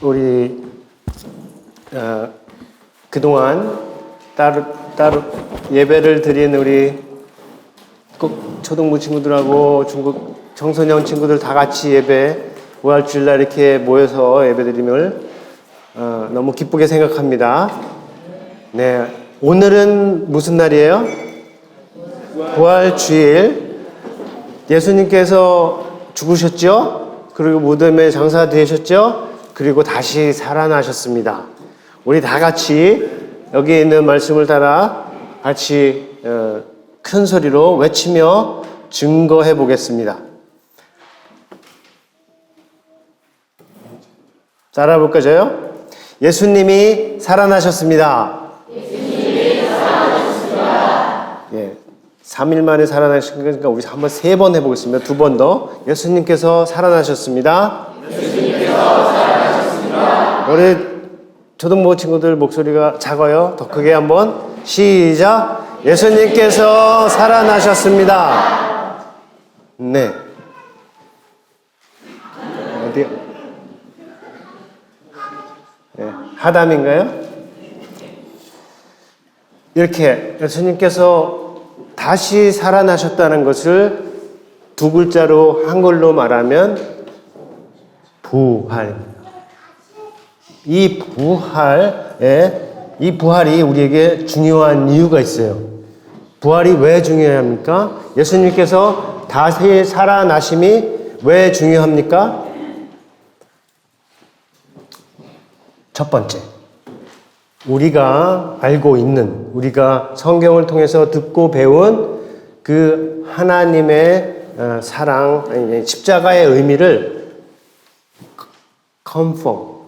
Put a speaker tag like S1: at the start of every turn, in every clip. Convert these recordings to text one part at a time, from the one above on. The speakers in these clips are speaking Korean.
S1: 우리 그동안 따로 예배를 드린 우리 초등부 친구들하고 중국 청소년 친구들 다 같이 예배 부활주일날 이렇게 모여서 예배드림을 너무 기쁘게 생각합니다. 네, 오늘은 무슨 날이에요? 부활주일. 예수님께서 죽으셨죠? 그리고 무덤에 장사되셨죠? 그리고 다시 살아나셨습니다. 우리 다 같이 여기 있는 말씀을 따라 같이 큰 소리로 외치며 증거해 보겠습니다. 따라 볼까요? 예수님이 살아나셨습니다.
S2: 예수님이 살아나셨습니다.
S1: 예, 3일 만에 살아나신 거니까 우리 한번 3번 해보겠습니다. 2번 더. 예수님께서 살아나셨습니다.
S2: 예수님께서 살아나셨습니다.
S1: 우리 초등부 친구들 목소리가 작아요. 더 크게 한번 시작. 예수님께서 살아나셨습니다. 네. 어디요? 네. 하담인가요? 이렇게 예수님께서 다시 살아나셨다는 것을 두 글자로 한글로 말하면 부활입니다. 이 부활이 우리에게 중요한 이유가 있어요. 부활이 왜 중요합니까? 예수님께서 다시 살아나심이 왜 중요합니까? 첫 번째, 우리가 알고 있는, 우리가 성경을 통해서 듣고 배운 그 하나님의 사랑, 십자가의 의미를 confirm,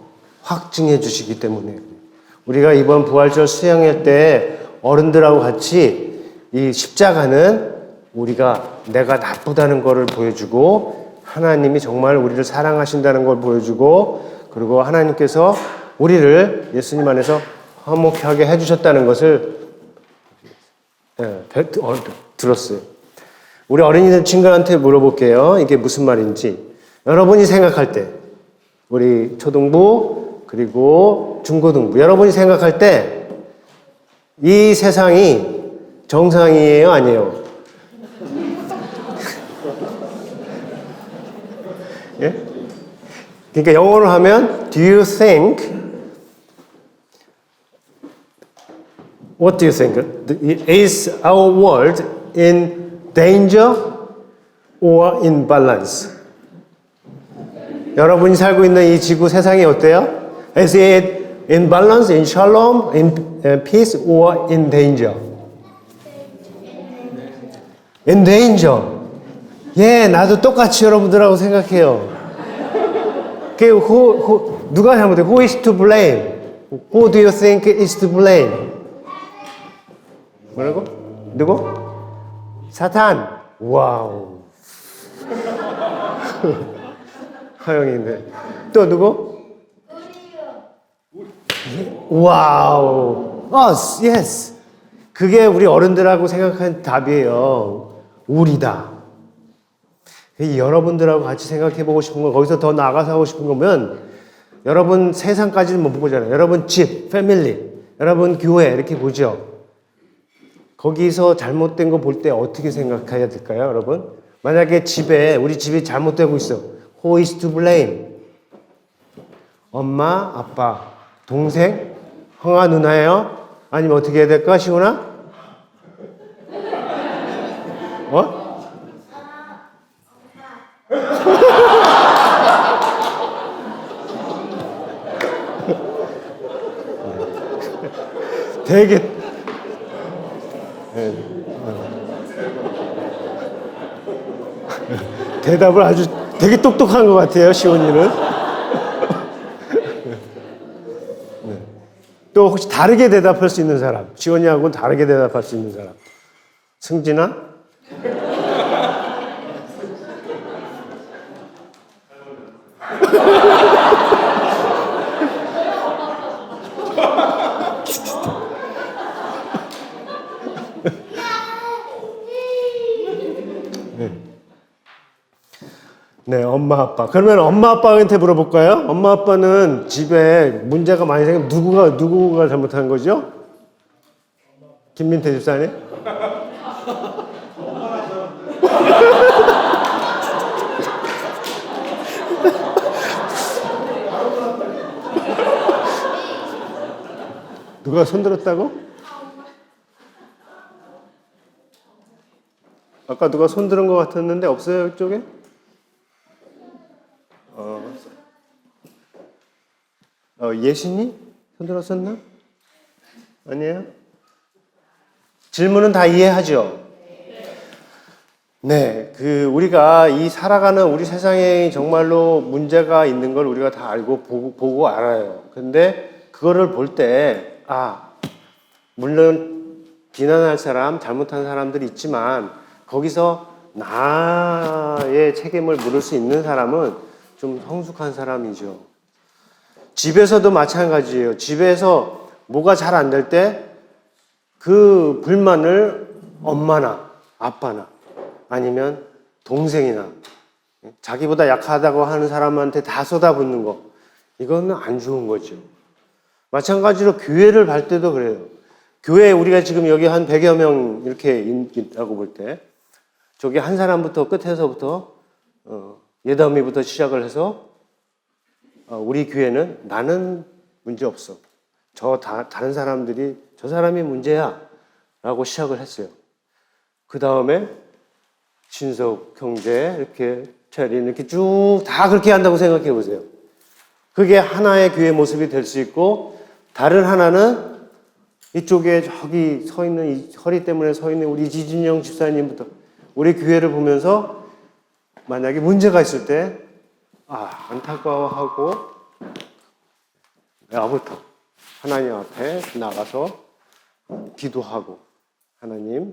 S1: 확증해 주시기 때문에 우리가 이번 부활절 수양회 때 어른들하고 같이 이 십자가는 내가 나쁘다는 것을 보여주고 하나님이 정말 우리를 사랑하신다는 걸 보여주고 그리고 하나님께서 우리를 예수님 안에서 화목하게 해주셨다는 것을 들었어요. 우리 어린이들 친구한테 물어볼게요. 이게 무슨 말인지. 여러분이 생각할 때 우리 초등부 그리고 중고등부 여러분이 생각할 때 이 세상이 정상이에요? 아니에요? 예? 그러니까 영어로 하면 Do you think What do you think? Is our world in danger or in balance? 여러분이 살고 있는 이 지구 세상이 어때요? Is it in balance, in shalom, in peace, or in danger? In danger. 예, 나도 똑같이 여러분들하고 생각해요. 누가 잘못해? Who is to blame? Who do you think is to blame? 뭐라고? 누구? 사탄. 와우. 하영이네. 또 누구? 와우. Us. Yes. 그게 우리 어른들하고 생각한 답이에요. 우리다. 여러분들하고 같이 생각해보고 싶은 거, 거기서 더 나아가서 하고 싶은 거면, 여러분 세상까지는 못 보잖아요. 여러분 집, 패밀리, 여러분 교회, 이렇게 보죠. 거기서 잘못된 거 볼 때 어떻게 생각해야 될까요, 여러분? 만약에 우리 집이 잘못되고 있어. Who is to blame? 엄마, 아빠, 동생, 형아, 누나예요? 아니면 어떻게 해야 될까, 시훈아? 되게 대답을 아주 되게 똑똑한 것 같아요, 시원이는. 또 혹시 다르게 대답할 수 있는 사람, 시원이하고는 다르게 대답할 수 있는 사람. 승진아? 엄마, 아빠. 그러면 엄마, 아빠한테 물어볼까요? 엄마, 아빠는 집에 문제가 많이 생기면 누구가 잘못한 거죠? 김민태 집사님? 누가 손들었다고? 아까 누가 손들은 것 같았는데 없어요, 이쪽에? 예신이 손들었었나? 아니에요? 질문은 다 이해하죠? 네, 우리가 이 살아가는 우리 세상에 정말로 문제가 있는 걸 우리가 다 알고 보고 알아요. 근데 그거를 볼 때, 물론 비난할 사람, 잘못한 사람들이 있지만 거기서 나의 책임을 물을 수 있는 사람은 좀 성숙한 사람이죠. 집에서도 마찬가지예요. 집에서 뭐가 잘 안 될 때 그 불만을 엄마나 아빠나 아니면 동생이나 자기보다 약하다고 하는 사람한테 다 쏟아붓는 거, 이거는 안 좋은 거죠. 마찬가지로 교회를 갈 때도 그래요. 교회에 우리가 지금 여기 한 100여 명 이렇게 있다고 볼 때 저기 한 사람부터 끝에서부터 예담이부터 시작을 해서 우리 교회는 나는 문제 없어. 다른 사람들이 저 사람이 문제야 라고 시작을 했어요. 그 다음에 신석, 형제, 이렇게 체린 이렇게 쭉 다 그렇게 한다고 생각해 보세요. 그게 하나의 교회 모습이 될 수 있고, 다른 하나는 이쪽에 저기 서 있는, 이 허리 때문에 서 있는 우리 지진영 집사님부터 우리 교회를 보면서 만약에 문제가 있을 때 안타까워하고 나부터 하나님 앞에 나가서 기도하고, 하나님,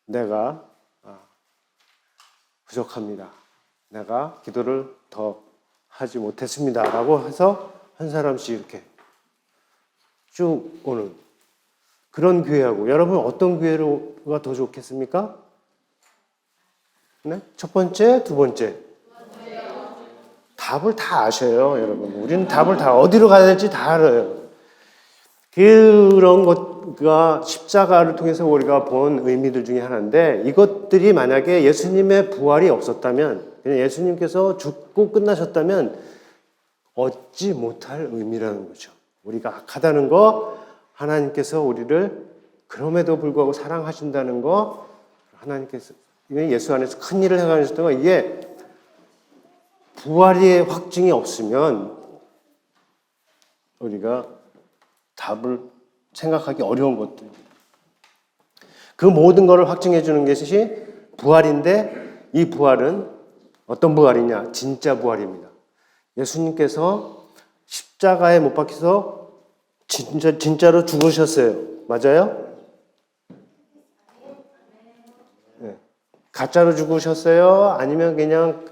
S1: 내가 부족합니다. 내가 기도를 더 하지 못했습니다. 라고 해서 한 사람씩 이렇게 쭉 오는 그런 교회하고, 여러분 어떤 교회가 더 좋겠습니까? 네? 첫 번째, 두 번째. 답을 다 아셔요, 여러분. 우리는 답을 다 어디로 가야 될지 다 알아요. 그런 것과 십자가를 통해서 우리가 본 의미들 중에 하나인데, 이것들이 만약에 예수님의 부활이 없었다면, 그냥 예수님께서 죽고 끝나셨다면 얻지 못할 의미라는 거죠. 우리가 악하다는 거, 하나님께서 우리를 그럼에도 불구하고 사랑하신다는 거, 하나님께서 예수 안에서 큰 일을 해가셨다는 거, 이게 부활의 확증이 없으면 우리가 답을 생각하기 어려운 것들. 그 모든 것을 확증해 주는 것이 부활인데, 이 부활은 어떤 부활이냐? 진짜 부활입니다. 예수님께서 십자가에 못 박혀서 진짜로 죽으셨어요. 맞아요? 네. 가짜로 죽으셨어요? 아니면 그냥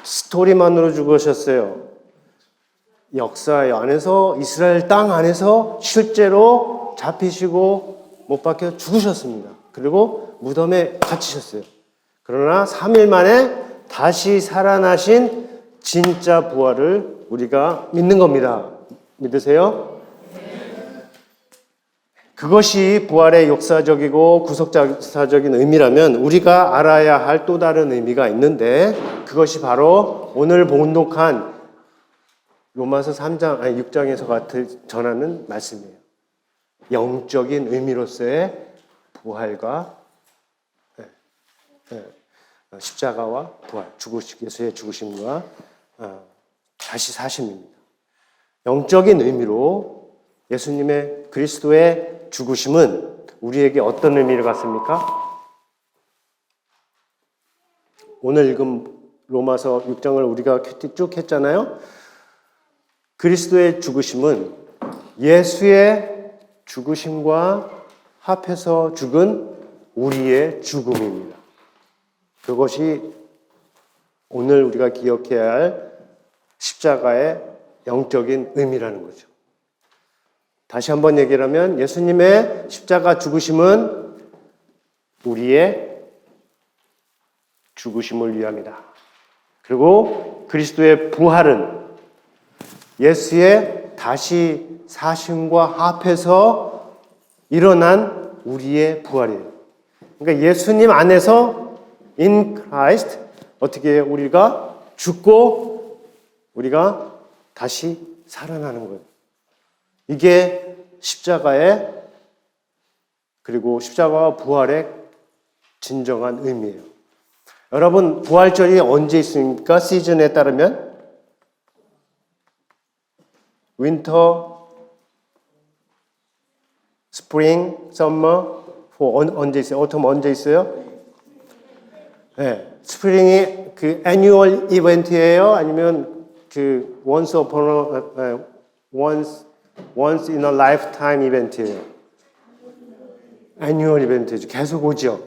S1: 스토리만으로 죽으셨어요? 역사 안에서, 이스라엘 땅 안에서 실제로 잡히시고 못 박혀 죽으셨습니다. 그리고 무덤에 갇히셨어요. 그러나 3일 만에 다시 살아나신 진짜 부활을 우리가 믿는 겁니다. 믿으세요? 그것이 부활의 역사적이고 구속사적인 의미라면, 우리가 알아야 할 또 다른 의미가 있는데, 그것이 바로 오늘 본독한 로마서 6장에서 전하는 말씀이에요. 영적인 의미로서의 부활과 십자가와 부활, 예수의 죽으심과 다시 사심입니다. 영적인 의미로 예수님의 그리스도의 죽으심은 우리에게 어떤 의미를 갖습니까? 오늘 읽은 로마서 6장을 우리가 쭉 했잖아요. 그리스도의 죽으심은 예수의 죽으심과 합해서 죽은 우리의 죽음입니다. 그것이 오늘 우리가 기억해야 할 십자가의 영적인 의미라는 거죠. 다시 한번 얘기를 하면, 예수님의 십자가 죽으심은 우리의 죽으심을 위함이다. 그리고 그리스도의 부활은 예수의 다시 사심과 합해서 일어난 우리의 부활이에요. 그러니까 예수님 안에서 in Christ 어떻게 해요? 우리가 죽고 우리가 다시 살아나는 거예요. 이게 십자가의 그리고 십자가와 부활의 진정한 의미예요. 여러분 부활절이 언제 있습니까? 시즌에 따르면 윈터, 스프링, 썸머, 언제 있어요? 오텀 언제 있어요? 네, 스프링이 그 애뉴얼 이벤트예요? 아니면 그 once in a lifetime 이벤트예요? 애뉴얼 이벤트죠. 계속 오죠.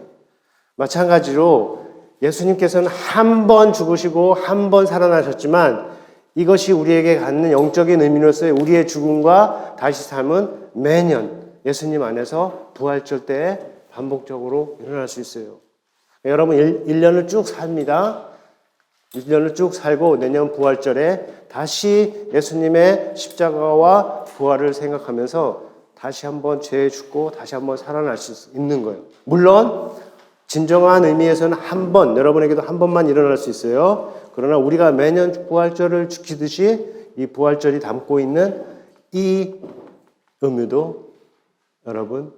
S1: 마찬가지로 예수님께서는 한 번 죽으시고 한 번 살아나셨지만 이것이 우리에게 갖는 영적인 의미로서의 우리의 죽음과 다시 삶은 매년 예수님 안에서 부활절 때에 반복적으로 일어날 수 있어요. 여러분 1년을 쭉 삽니다. 1년을 쭉 살고 내년 부활절에 다시 예수님의 십자가와 부활을 생각하면서 다시 한번 죄에 죽고 다시 한번 살아날 수 있는 거예요. 물론 진정한 의미에서는 한 번, 여러분에게도 한 번만 일어날 수 있어요. 그러나 우리가 매년 부활절을 지키듯이 이 부활절이 담고 있는 이 의미도 여러분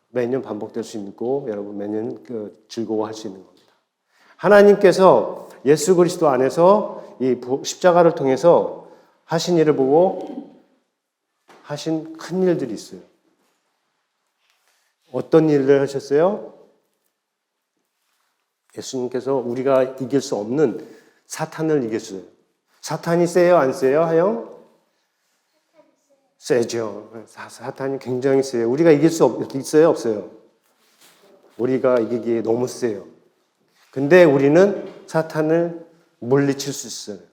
S1: 매년 반복될 수 있고 여러분 매년 즐거워할 수 있는 겁니다. 하나님께서 예수 그리스도 안에서 이 십자가를 통해서 하신 일을 보고 하신 큰 일들이 있어요. 어떤 일을 하셨어요? 예수님께서 우리가 이길 수 없는 사탄을 이겼어요. 사탄이 세요? 안 세요? 하영? 세죠. 사탄이 굉장히 세요. 우리가 이길 수 있어요? 없어요? 우리가 이기기에 너무 세요. 근데 우리는 사탄을 물리칠 수 있어요.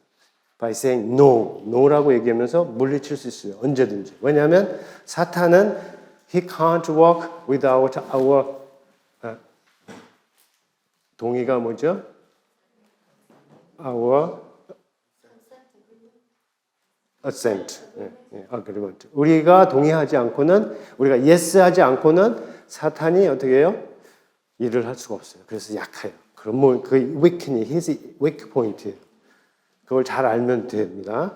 S1: By saying no, no라고 얘기하면서 물리칠 수 있어요. 언제든지. 왜냐하면 사탄은 he can't walk without our 동의가 뭐죠? Our assent. agreement. 우리가 동의하지 않고는, 우리가 yes 하지 않고는 사탄이 어떻게 해요? 일을 할 수가 없어요. 그래서 약해요. 그럼 뭐, 그 weakness, his weak point예요. 그걸 잘 알면 됩니다.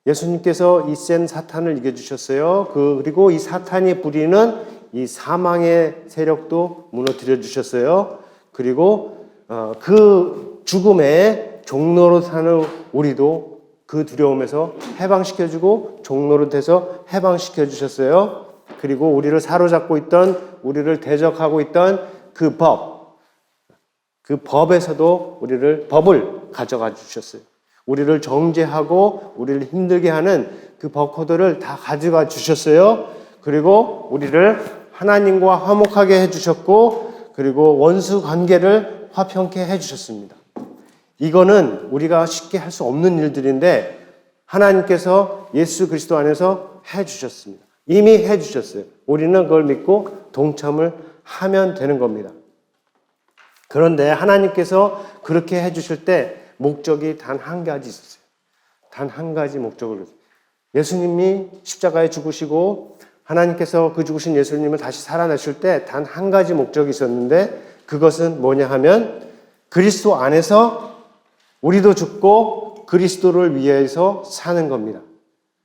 S1: 예수님께서 이 센 사탄을 이겨주셨어요. 그리고 이 사탄이 부리는 이 사망의 세력도 무너뜨려 주셨어요. 그리고 그 죽음의 종로로 사는 우리도 그 두려움에서 해방시켜주고 종로로 돼서 해방시켜 주셨어요. 그리고 우리를 사로잡고 있던, 우리를 대적하고 있던 그 법에서도 법을 가져가 주셨어요. 우리를 정죄하고 우리를 힘들게 하는 그 법 코드를 다 가져가 주셨어요. 그리고 우리를 하나님과 화목하게 해주셨고, 그리고 원수 관계를 화평케 해주셨습니다. 이거는 우리가 쉽게 할 수 없는 일들인데 하나님께서 예수 그리스도 안에서 해주셨습니다. 이미 해주셨어요. 우리는 그걸 믿고 동참을 하면 되는 겁니다. 그런데 하나님께서 그렇게 해주실 때 목적이 단 한 가지 있었어요. 단 한 가지 목적을. 예수님이 십자가에 죽으시고 하나님께서 그 죽으신 예수님을 다시 살아나실 때 단 한 가지 목적이 있었는데 그것은 뭐냐 하면 그리스도 안에서 우리도 죽고 그리스도를 위해서 사는 겁니다.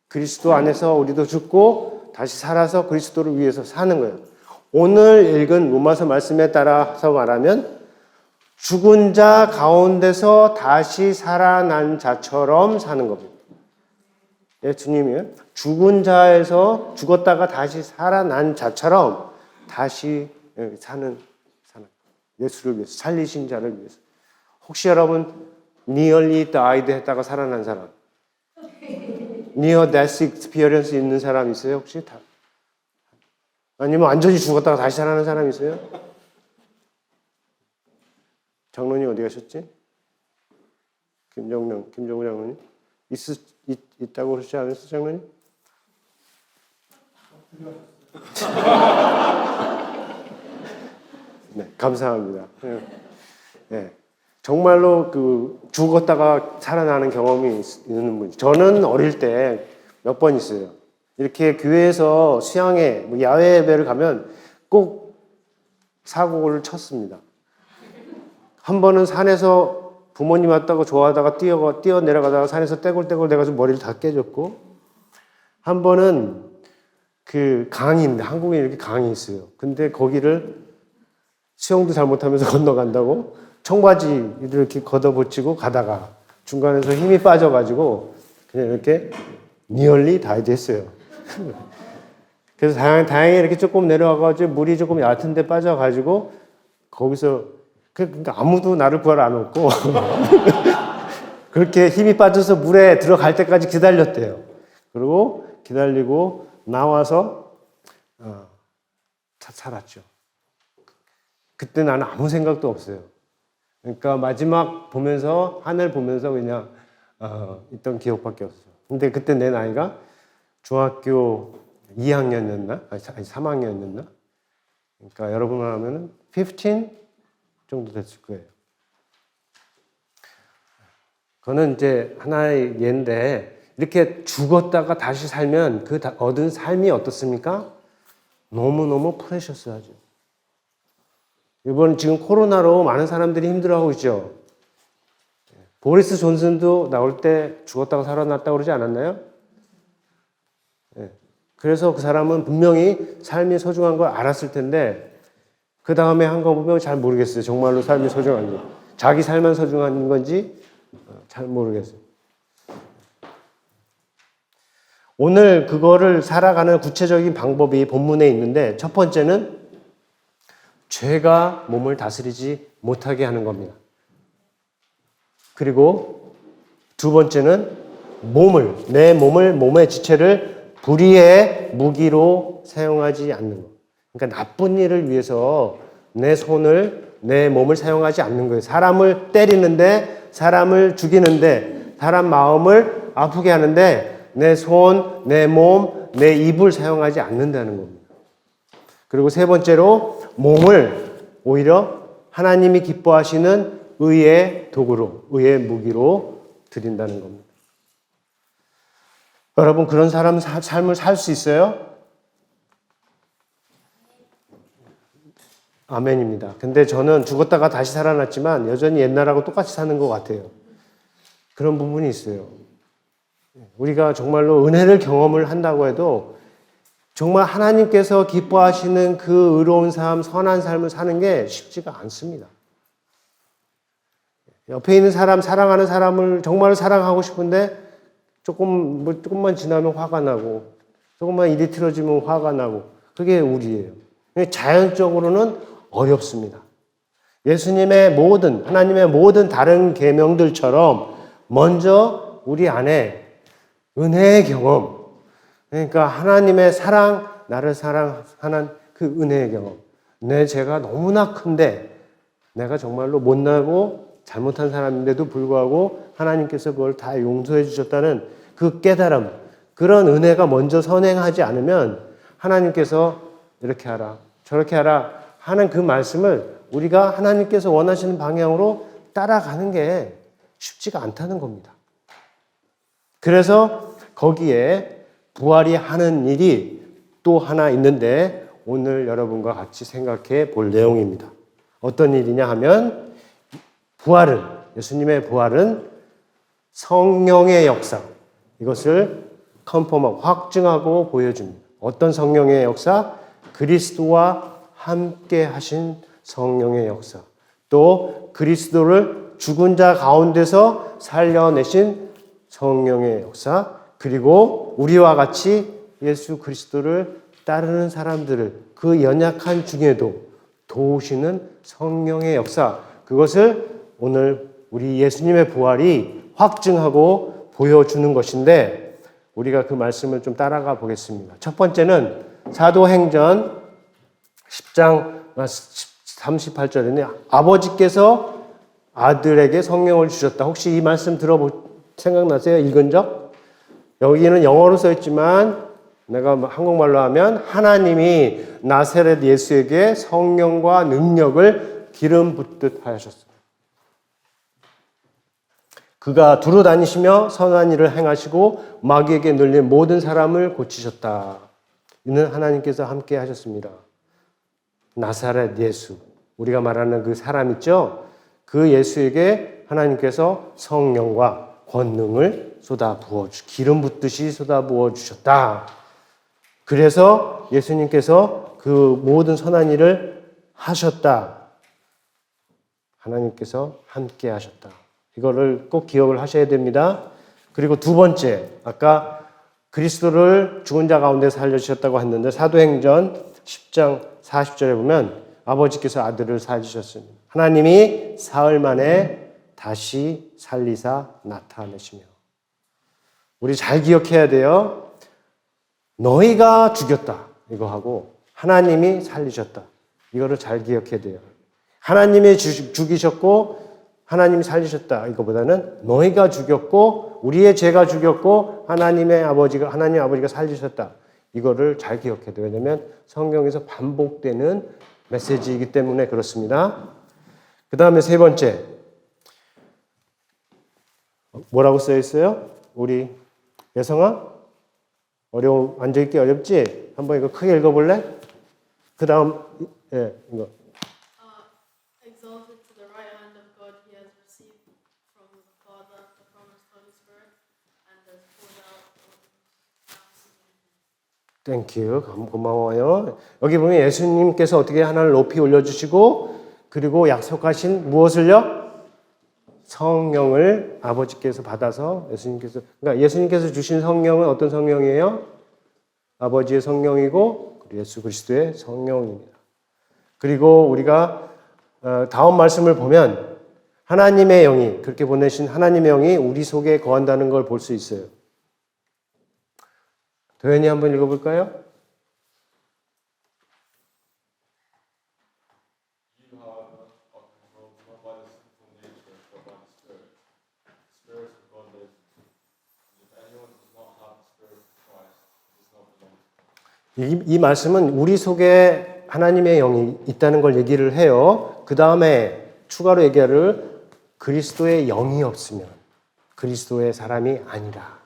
S1: 그리스도 안에서 우리도 죽고 다시 살아서 그리스도를 위해서 사는 거예요. 오늘 읽은 로마서 말씀에 따라서 말하면 죽은 자 가운데서 다시 살아난 자처럼 사는 겁니다. 예수님이 죽은 자에서 죽었다가 다시 살아난 자처럼 다시 사는 예수를 위해서, 살리신 자를 위해서. 혹시 여러분 nearly died 했다가 살아난 사람, near death experience 있는 사람 있어요? 혹시 다? 아니면 완전히 죽었다가 다시 살아난 사람 있어요? 장로님 어디 가셨지? 김정우 장로님? 있다고 그러지 않았어, 장로님? 네, 감사합니다. 네. 정말로 죽었다가 살아나는 경험이 있는 분. 저는 어릴 때 몇 번 있어요. 이렇게 교회에서 수양회, 야외 예배를 가면 꼭 사고를 쳤습니다. 한 번은 산에서 부모님 왔다고 좋아하다가 뛰어 내려가다가 산에서 떼굴떼굴 돼가지고 머리를 다 깨졌고, 한 번은 강입니다. 한국에 이렇게 강이 있어요. 근데 거기를 수영도 잘못하면서 건너간다고 청바지 이렇게 걷어붙이고 가다가 중간에서 힘이 빠져가지고 그냥 이렇게 니얼리 다이드 했어요. 그래서 다행히 이렇게 조금 내려와가지고 물이 조금 얕은 데 빠져가지고 거기서 그러니까 아무도 나를 구하러 안 왔고 그렇게 힘이 빠져서 물에 들어갈 때까지 기다렸대요. 그리고 기다리고 나와서 살았죠. 그때 나는 아무 생각도 없어요. 그러니까 마지막 보면서 하늘 보면서 그냥 있던 기억밖에 없어요. 근데 그때 내 나이가 중학교 2학년이었나? 아니 3학년이었나? 그러니까 여러분만 하면은 15 정도 됐을 거예요. 그거는 이제 하나의 예인데, 이렇게 죽었다가 다시 살면 그 얻은 삶이 어떻습니까? 너무너무 프레셔스하죠. 이번 지금 코로나로 많은 사람들이 힘들어하고 있죠. 보리스 존슨도 나올 때 죽었다가 살아났다고 그러지 않았나요? 그래서 그 사람은 분명히 삶이 소중한 걸 알았을 텐데 그 다음에 한 거 보면 잘 모르겠어요. 정말로 삶이 소중한지. 자기 삶만 소중한 건지 잘 모르겠어요. 오늘 그거를 살아가는 구체적인 방법이 본문에 있는데, 첫 번째는 죄가 몸을 다스리지 못하게 하는 겁니다. 그리고 두 번째는 내 몸의 지체를 불의의 무기로 사용하지 않는 것. 그러니까 나쁜 일을 위해서 내 몸을 사용하지 않는 거예요. 사람을 때리는데, 사람을 죽이는데, 사람 마음을 아프게 하는데 내 손, 내 몸, 내 입을 사용하지 않는다는 겁니다. 그리고 세 번째로 몸을 오히려 하나님이 기뻐하시는 의의 도구로, 의의 무기로 드린다는 겁니다. 여러분, 그런 삶을 살 수 있어요? 아멘입니다. 근데 저는 죽었다가 다시 살아났지만 여전히 옛날하고 똑같이 사는 것 같아요. 그런 부분이 있어요. 우리가 정말로 은혜를 경험을 한다고 해도 정말 하나님께서 기뻐하시는 그 의로운 삶, 선한 삶을 사는 게 쉽지가 않습니다. 옆에 있는 사람, 사랑하는 사람을 정말 사랑하고 싶은데 조금만 지나면 화가 나고, 조금만 일이 틀어지면 화가 나고, 그게 우리예요. 자연적으로는 어렵습니다. 하나님의 모든 다른 계명들처럼 먼저 우리 안에 은혜의 경험, 그러니까 하나님의 사랑, 나를 사랑하는 그 은혜의 경험. 내 죄가 너무나 큰데 내가 정말로 못나고 잘못한 사람인데도 불구하고 하나님께서 그걸 다 용서해 주셨다는 그 깨달음, 그런 은혜가 먼저 선행하지 않으면 하나님께서 이렇게 하라, 저렇게 하라 하는 그 말씀을 우리가 하나님께서 원하시는 방향으로 따라가는 게 쉽지가 않다는 겁니다. 그래서 거기에 부활이 하는 일이 또 하나 있는데 오늘 여러분과 같이 생각해 볼 내용입니다. 어떤 일이냐 하면 예수님의 부활은 성령의 역사, 이것을 컨펌하고 확증하고 보여줍니다. 어떤 성령의 역사? 그리스도와 함께 하신 성령의 역사. 또 그리스도를 죽은 자 가운데서 살려내신 성령의 역사. 그리고 우리와 같이 예수 그리스도를 따르는 사람들을 그 연약한 중에도 도우시는 성령의 역사. 그것을 오늘 우리 예수님의 부활이 확증하고 보여주는 것인데 우리가 그 말씀을 좀 따라가 보겠습니다. 첫 번째는 사도행전 10장 38절에는 아버지께서 아들에게 성령을 주셨다. 혹시 이 말씀 생각나세요? 읽은 적? 여기는 영어로 써 있지만 내가 한국말로 하면 하나님이 나사렛 예수에게 성령과 능력을 기름 붓듯 하셨습니다. 그가 두루 다니시며 선한 일을 행하시고 마귀에게 눌린 모든 사람을 고치셨다. 이는 하나님께서 함께 하셨습니다. 나사렛 예수, 우리가 말하는 그 사람 있죠? 그 예수에게 하나님께서 성령과 권능을 기름 붓듯이 쏟아 부어 주셨다. 그래서 예수님께서 그 모든 선한 일을 하셨다. 하나님께서 함께 하셨다. 이거를 꼭 기억을 하셔야 됩니다. 그리고 두 번째, 아까 그리스도를 죽은 자 가운데 살려주셨다고 했는데 사도행전 10장 40절에 보면 아버지께서 아들을 살리셨습니다. 하나님이 사흘 만에 다시 살리사 나타내시며. 우리 잘 기억해야 돼요. 너희가 죽였다. 이거 하고 하나님이 살리셨다. 이거를 잘 기억해야 돼요. 하나님이 죽이셨고 하나님이 살리셨다. 이거보다는 너희가 죽였고 우리의 죄가 죽였고 하나님 아버지가 살리셨다. 이거를 잘 기억해야 돼요. 왜냐하면 성경에서 반복되는 메시지이기 때문에 그렇습니다. 그 다음에 세 번째. 뭐라고 써 있어요? 우리 예성아? 앉아있기 어렵지? 한번 이거 크게 읽어볼래? 그 다음, 이거.
S3: Exalted to the right hand of God, he has received from the Father the promised Holy Spirit and has poured out
S1: 땡큐. 고마워요. 여기 보면 예수님께서 어떻게 하나를 높이 올려주시고 그리고 약속하신 무엇을요? 성령을 아버지께서 받아서 그러니까 예수님께서 주신 성령은 어떤 성령이에요? 아버지의 성령이고 예수 그리스도의 성령입니다. 그리고 우리가 다음 말씀을 보면 하나님의 영이 그렇게 보내신 하나님의 영이 우리 속에 거한다는 걸 볼 수 있어요. 도현이 한번 읽어볼까요? 이 말씀은 우리 속에 하나님의 영이 있다는 걸 얘기를 해요. 그 다음에 추가로 얘기하를 그리스도의 영이 없으면 그리스도의 사람이 아니라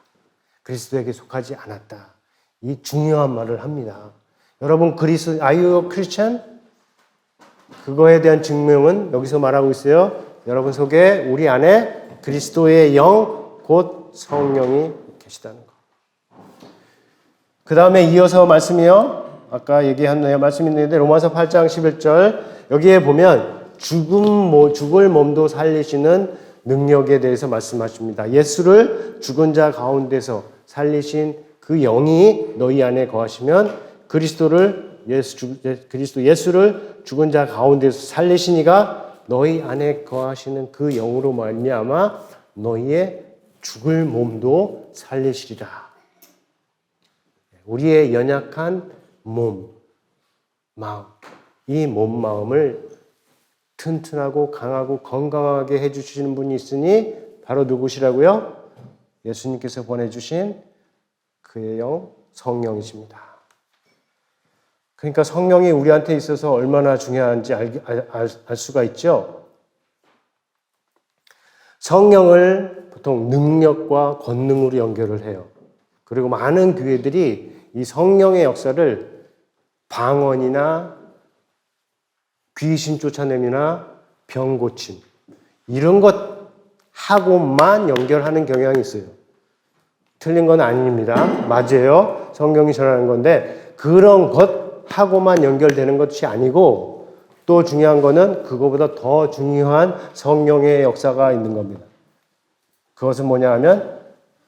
S1: 그리스도에게 속하지 않았다. 이 중요한 말을 합니다. 여러분 are you a Christian? 그거에 대한 증명은 여기서 말하고 있어요. 여러분 속에 우리 안에 그리스도의 영 곧 성령이 계시다는 거. 그 다음에 이어서 말씀이요. 아까 얘기한 말씀이 있는데 로마서 8장 11절 여기에 보면 죽을 몸도 살리시는 능력에 대해서 말씀하십니다. 예수를 죽은 자 가운데서 살리신 그 영이 너희 안에 거하시면 예수를 죽은 자 가운데서 살리시니가 너희 안에 거하시는 그 영으로 말미암아 너희의 죽을 몸도 살리시리라. 우리의 연약한 몸, 마음, 이 몸, 마음을 튼튼하고 강하고 건강하게 해주시는 분이 있으니 바로 누구시라고요? 예수님께서 보내주신 그의 영, 성령이십니다. 그러니까 성령이 우리한테 있어서 얼마나 중요한지 알 수가 있죠. 성령을 보통 능력과 권능으로 연결을 해요. 그리고 많은 교회들이 이 성령의 역사를 방언이나 귀신 쫓아냄이나 병 고침 이런 것 하고만 연결하는 경향이 있어요. 틀린 건 아닙니다. 맞아요. 성경이 전하는 건데 그런 것 하고만 연결되는 것이 아니고 또 중요한 거는 그거보다 더 중요한 성령의 역사가 있는 겁니다. 그것은 뭐냐 하면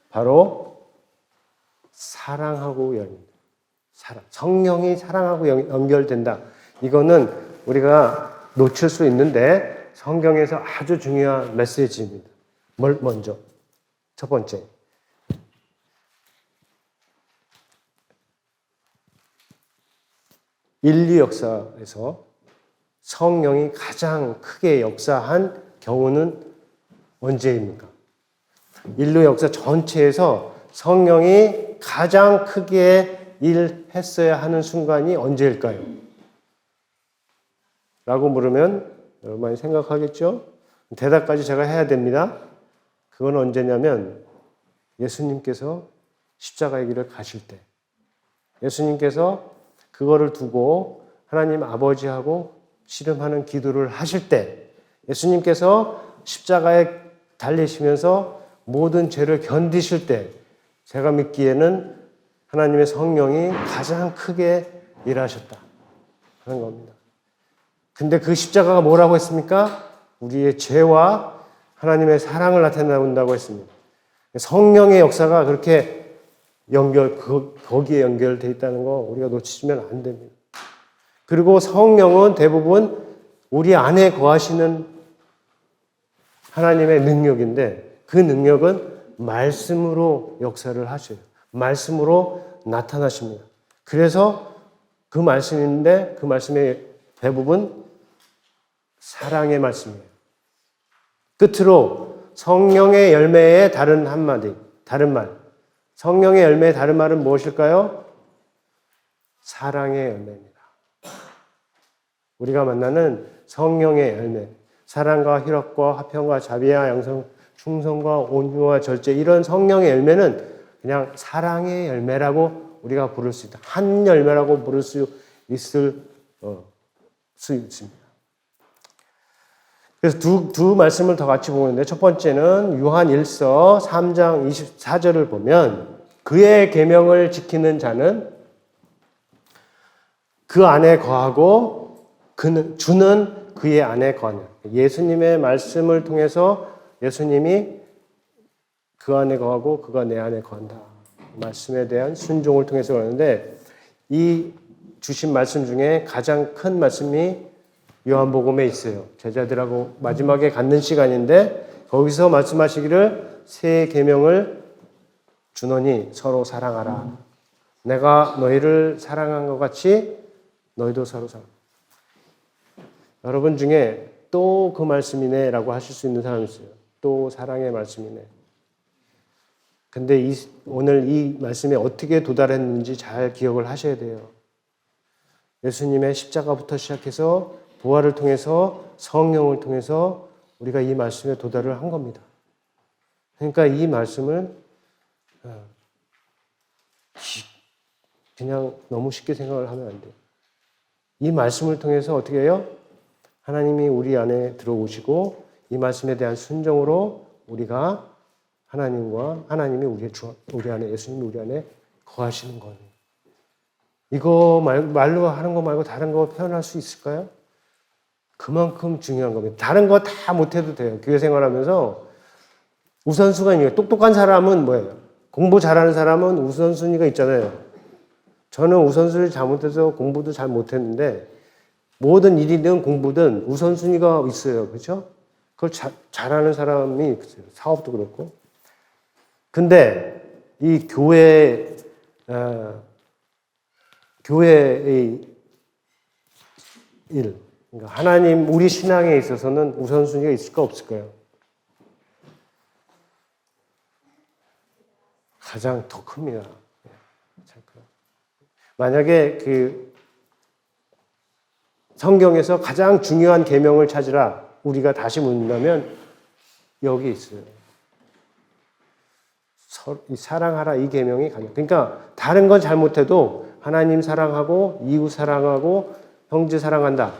S1: 바로 사랑하고 성령이 사랑하고 연결된다. 이거는 우리가 놓칠 수 있는데 성경에서 아주 중요한 메시지입니다. 먼저 첫 번째 인류 역사에서 성령이 가장 크게 역사한 경우는 언제입니까? 인류 역사 전체에서 성령이 가장 크게 일했어야 하는 순간이 언제일까요? 라고 물으면 여러분 많이 생각하겠죠? 대답까지 제가 해야 됩니다. 그건 언제냐면 예수님께서 십자가의 길을 가실 때, 예수님께서 그거를 두고 하나님 아버지하고 씨름하는 기도를 하실 때, 예수님께서 십자가에 달리시면서 모든 죄를 견디실 때, 제가 믿기에는 하나님의 성령이 가장 크게 일하셨다 하는 겁니다. 근데 그 십자가가 뭐라고 했습니까? 우리의 죄와 하나님의 사랑을 나타낸다고 했습니다. 성령의 역사가 그렇게 거기에 연결되어 있다는 거 우리가 놓치면 안 됩니다. 그리고 성령은 대부분 우리 안에 거하시는 하나님의 능력인데, 그 능력은 말씀으로 역사를 하셔요. 말씀으로 나타나십니다. 그래서 그 말씀인데, 그 말씀의 대부분 사랑의 말씀이에요. 끝으로 성령의 열매의 다른 한마디, 다른 말. 성령의 열매의 다른 말은 무엇일까요? 사랑의 열매입니다. 우리가 만나는 성령의 열매, 사랑과 희락과 화평과 자비와 양성, 충성과 온유와 절제, 이런 성령의 열매는 그냥 사랑의 열매라고 우리가 부를 수 있다. 한 열매라고 부를 수 있습니다. 그래서 두 말씀을 더 같이 보는데, 첫 번째는 요한 1서 3장 24절을 보면, 그의 계명을 지키는 자는 그 안에 거하고 주는 그의 안에 거하는, 예수님의 말씀을 통해서 예수님이 그 안에 거하고 그가 내 안에 거한다. 말씀에 대한 순종을 통해서 그러는데, 이 주신 말씀 중에 가장 큰 말씀이 요한복음에 있어요. 제자들하고 마지막에 갖는 시간인데, 거기서 말씀하시기를 새 계명을 주노니 서로 사랑하라. 내가 너희를 사랑한 것 같이 너희도 서로 사랑. 여러분 중에 또 그 말씀이네 라고 하실 수 있는 사람이 있어요. 또 사랑의 말씀이네. 근데 오늘 이 말씀에 어떻게 도달했는지 잘 기억을 하셔야 돼요. 예수님의 십자가부터 시작해서 부활을 통해서, 성령을 통해서 우리가 이 말씀에 도달을 한 겁니다. 그러니까 이 말씀을 그냥 너무 쉽게 생각을 하면 안 돼요. 이 말씀을 통해서 어떻게 해요? 하나님이 우리 안에 들어오시고, 이 말씀에 대한 순종으로 우리가 하나님이 우리 안에, 예수님이 우리 안에 거하시는 거예요. 이거 말로 하는 거 말고 다른 거 표현할 수 있을까요? 그만큼 중요한 겁니다. 다른 거 다 못해도 돼요. 교회 생활하면서 우선순위가 있는 거예요. 똑똑한 사람은 뭐예요? 공부 잘하는 사람은 우선순위가 있잖아요. 저는 우선순위를 잘못해서 공부도 잘 못했는데, 모든 일이든 공부든 우선순위가 있어요. 그렇죠? 그걸 잘하는 사람이 있어요. 사업도 그렇고. 근데 이 교회의 일, 그러니까 하나님, 우리 신앙에 있어서는 우선순위가 있을까 없을까요? 가장 더 큽니다. 만약에 성경에서 가장 중요한 계명을 찾으라, 우리가 다시 묻는다면 여기 있어요. 사랑하라, 이 계명이 가장. 그러니까 다른 건 잘못해도 하나님 사랑하고 이웃 사랑하고 형제 사랑한다.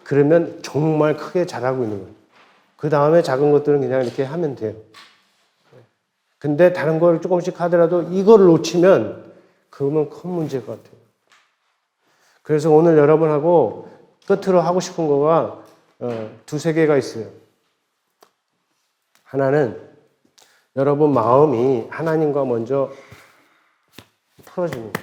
S1: 그러면 정말 크게 잘하고 있는 거예요. 그 다음에 작은 것들은 그냥 이렇게 하면 돼요. 근데 다른 걸 조금씩 하더라도 이걸 놓치면 그러면 큰 문제일 것 같아요. 그래서 오늘 여러분하고 끝으로 하고 싶은 거가 두세 개가 있어요. 하나는 여러분 마음이 하나님과 먼저 풀어집니다.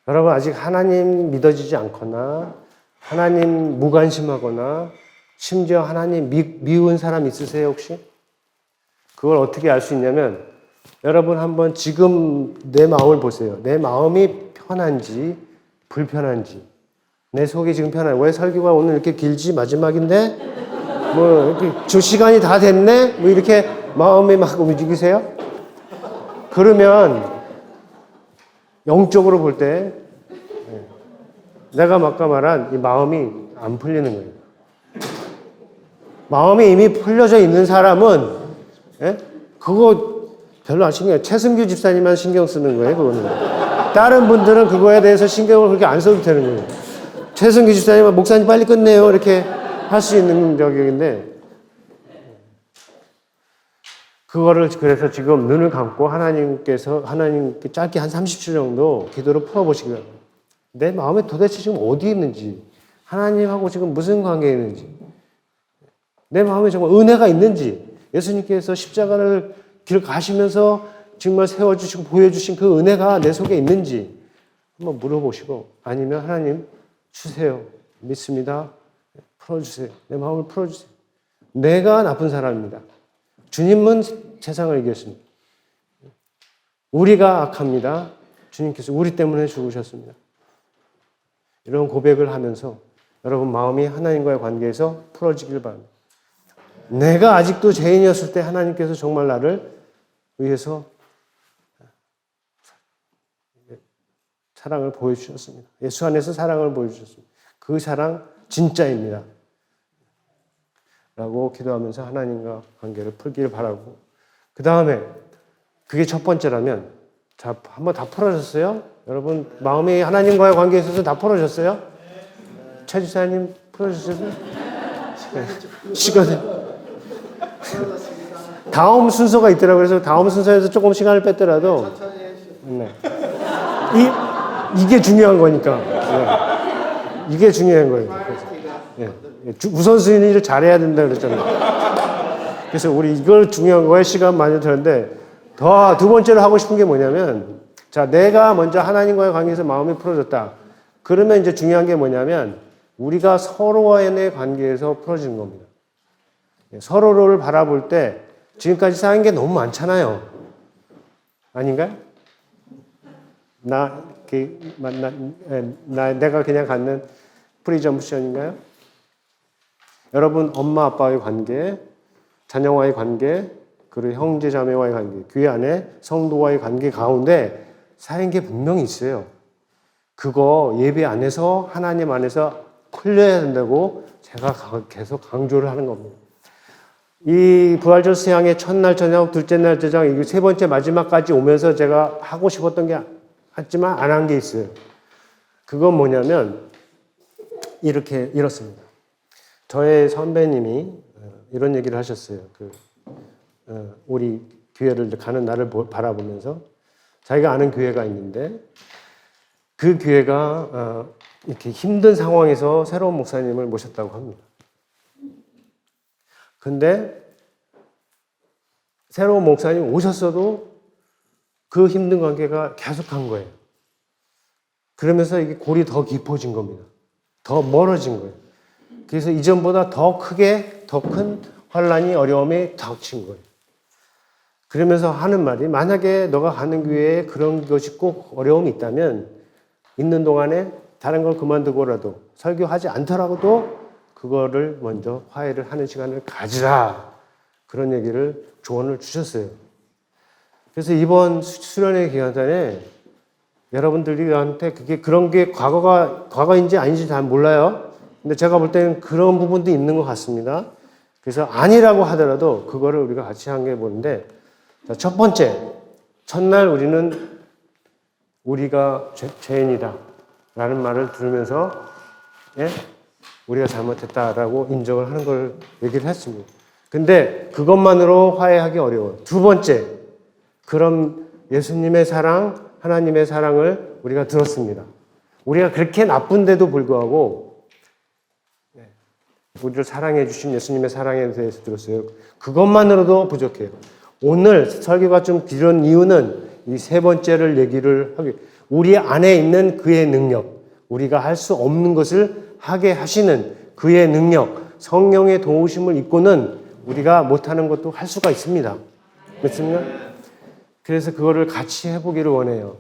S1: 여러분 아직 하나님 믿어지지 않거나 하나님 무관심하거나 심지어 하나님 미운 사람 있으세요 혹시? 그걸 어떻게 알 수 있냐면 여러분 한번 지금 내 마음을 보세요. 내 마음이 편한지 불편한지. 내 속이 지금 편해. 왜 설교가 오늘 이렇게 길지? 마지막인데? 뭐, 이렇게 저 시간이 다 됐네? 뭐, 이렇게 마음이 막 움직이세요? 그러면, 영적으로 볼 때, 내가 아까 말한 이 마음이 안 풀리는 거예요. 마음이 이미 풀려져 있는 사람은, 그거 별로 안 신경, 최승규 집사님만 신경 쓰는 거예요, 그거는. 다른 분들은 그거에 대해서 신경을 그렇게 안 써도 되는 거예요. 최승규 집사님은 목사님 빨리 끝내요, 이렇게 할 수 있는 적인데, 그거를 그래서 지금 눈을 감고 하나님께 짧게 한 30초 정도 기도로 풀어보시기 바랍니다. 내 마음에 도대체 지금 어디 있는지, 하나님하고 지금 무슨 관계에 있는지, 내 마음에 정말 은혜가 있는지, 예수님께서 십자가를 길 가시면서 정말 세워주시고 보여주신 그 은혜가 내 속에 있는지 한번 물어보시고, 아니면 하나님 주세요. 믿습니다. 풀어주세요. 내 마음을 풀어주세요. 내가 나쁜 사람입니다. 주님은 세상을 이겼습니다. 우리가 악합니다. 주님께서 우리 때문에 죽으셨습니다. 이런 고백을 하면서 여러분 마음이 하나님과의 관계에서 풀어지길 바랍니다. 내가 아직도 죄인이었을 때 하나님께서 정말 나를 위해서 사랑을 보여주셨습니다. 예수 안에서 사랑을 보여주셨습니다. 그 사랑 진짜입니다. 라고 기도하면서 하나님과 관계를 풀기를 바라고, 그 다음에 그게 첫 번째라면, 자, 한번 다 풀어졌어요? 여러분 마음이 하나님과의 관계에 있어서 다 풀어졌어요? 최 지사님 풀어주셨어요? 네. 시간이 다음 순서가 있더라고요. 그래서 다음 순서에서 조금 시간을 뺐더라도 네. 이게 중요한 거니까. 네. 이게 중요한 거예요. 네. 우선순위를 잘해야 된다 그랬잖아요. 그래서 우리 이걸 중요한 거에 시간 많이 들었는데, 더 두 번째로 하고 싶은 게 뭐냐면, 자, 내가 먼저 하나님과의 관계에서 마음이 풀어졌다. 그러면 이제 중요한 게 뭐냐면 우리가 서로와의 관계에서 풀어지는 겁니다. 서로를 바라볼 때 지금까지 쌓인 게 너무 많잖아요. 아닌가요? 내가 그냥 갖는 프리점프션인가요? 여러분 엄마 아빠의 관계, 자녀와의 관계, 그리고 형제 자매와의 관계, 교회 안에 성도와의 관계 가운데 쌓인 게 분명히 있어요. 그거 예배 안에서 하나님 안에서 풀려야 된다고 제가 계속 강조를 하는 겁니다. 이 부활절 수양의 첫날 저녁, 둘째 날 저녁, 이 세 번째 마지막까지 오면서 제가 하고 싶었던 게 했지만 안 한 게 있어요. 그건 뭐냐면 이렇습니다. 저의 선배님이 이런 얘기를 하셨어요. 우리 교회를 가는 나를 바라보면서 자기가 아는 교회가 있는데 그 교회가 이렇게 힘든 상황에서 새로운 목사님을 모셨다고 합니다. 근데 새로운 목사님 오셨어도 그 힘든 관계가 계속한 거예요. 그러면서 이게 골이 더 깊어진 겁니다. 더 멀어진 거예요. 그래서 이전보다 더 크게, 더 큰 환란이, 어려움이 닥친 거예요. 그러면서 하는 말이, 만약에 너가 가는 교회에 그런 것이 꼭 어려움이 있다면 있는 동안에 다른 걸 그만두고라도 설교하지 않더라도 그거를 먼저 화해를 하는 시간을 가지라. 그런 얘기를 조언을 주셨어요. 그래서 이번 수련회 기간에 여러분들한테 그런 게 과거인지 아닌지 잘 몰라요. 근데 제가 볼 때는 그런 부분도 있는 것 같습니다. 그래서 아니라고 하더라도 그거를 우리가 같이 한 게 뭔데, 자, 첫 번째, 첫날 우리가 죄인이다 라는 말을 들으면서 우리가 잘못했다라고 인정을 하는 걸 얘기를 했습니다. 근데 그것만으로 화해하기 어려워요. 두 번째, 그럼 예수님의 사랑, 하나님의 사랑을 우리가 들었습니다. 우리가 그렇게 나쁜데도 불구하고 우리를 사랑해 주신 예수님의 사랑에 대해서 들었어요. 그것만으로도 부족해요. 오늘 설교가 좀 길은 이유는 이 세 번째를 얘기를 하기, 우리 안에 있는 그의 능력, 우리가 할 수 없는 것을 하게 하시는 그의 능력, 성령의 도우심을 입고는 우리가 못하는 것도 할 수가 있습니다. 그렇습니까? 그래서 그거를 같이 해보기를 원해요.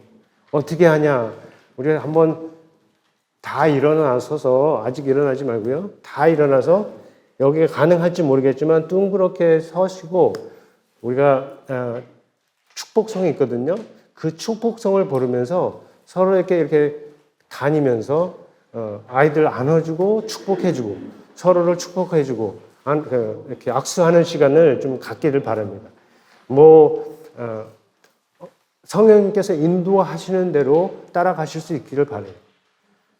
S1: 어떻게 하냐? 우리가 한번 다 일어나서서, 아직 일어나지 말고요. 다 일어나서, 여기가 가능할지 모르겠지만 둥그렇게 서시고, 우리가 축복성이 있거든요. 그 축복성을 부르면서 서로에게 이렇게 다니면서 아이들 안아주고 축복해주고 서로를 축복해주고 이렇게 악수하는 시간을 좀 갖기를 바랍니다. 성령님께서 인도하시는 대로 따라가실 수 있기를 바래요.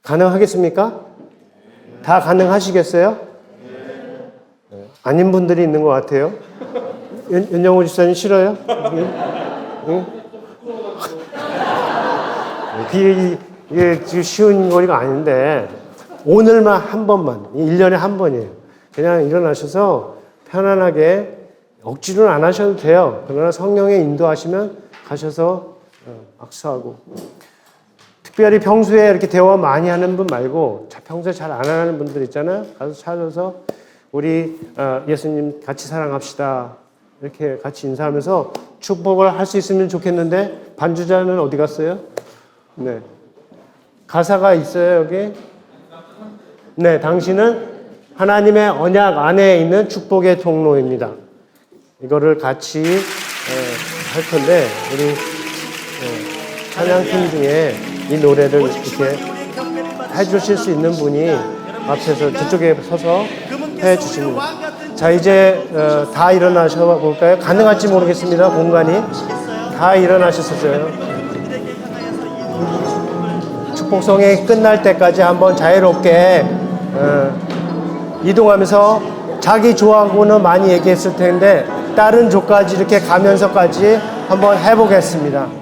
S1: 가능하겠습니까? 다 가능하시겠어요? 네. 아닌 분들이 있는 것 같아요. 윤영호 집사님 싫어요? 응? 이게 지금 쉬운 거리가 아닌데 오늘만 한 번만, 1년에 한 번이에요. 그냥 일어나셔서 편안하게 억지로는 안 하셔도 돼요. 그러나 성령의 인도하시면 가셔서 악수하고, 특별히 평소에 이렇게 대화 많이 하는 분 말고 평소에 잘 안 하는 분들 있잖아요. 가서 찾아서 우리 예수님 같이 사랑합시다. 이렇게 같이 인사하면서 축복을 할 수 있으면 좋겠는데 반주자는 어디 갔어요? 네. 가사가 있어요, 여기? 네, 당신은 하나님의 언약 안에 있는 축복의 통로입니다. 이거를 같이 할 건데, 우리 찬양팀 중에 이 노래를 이렇게 해주실 수 있는 분이 앞에서 저쪽에 서서 해주십니다. 자, 이제 다 일어나셔 볼까요? 가능할지 모르겠습니다. 공간이 다 일어나셨어요. 축복성이 끝날 때까지 한번 자유롭게 이동하면서 자기 조하고는 많이 얘기했을 텐데 다른 조까지 이렇게 가면서까지 한번 해보겠습니다.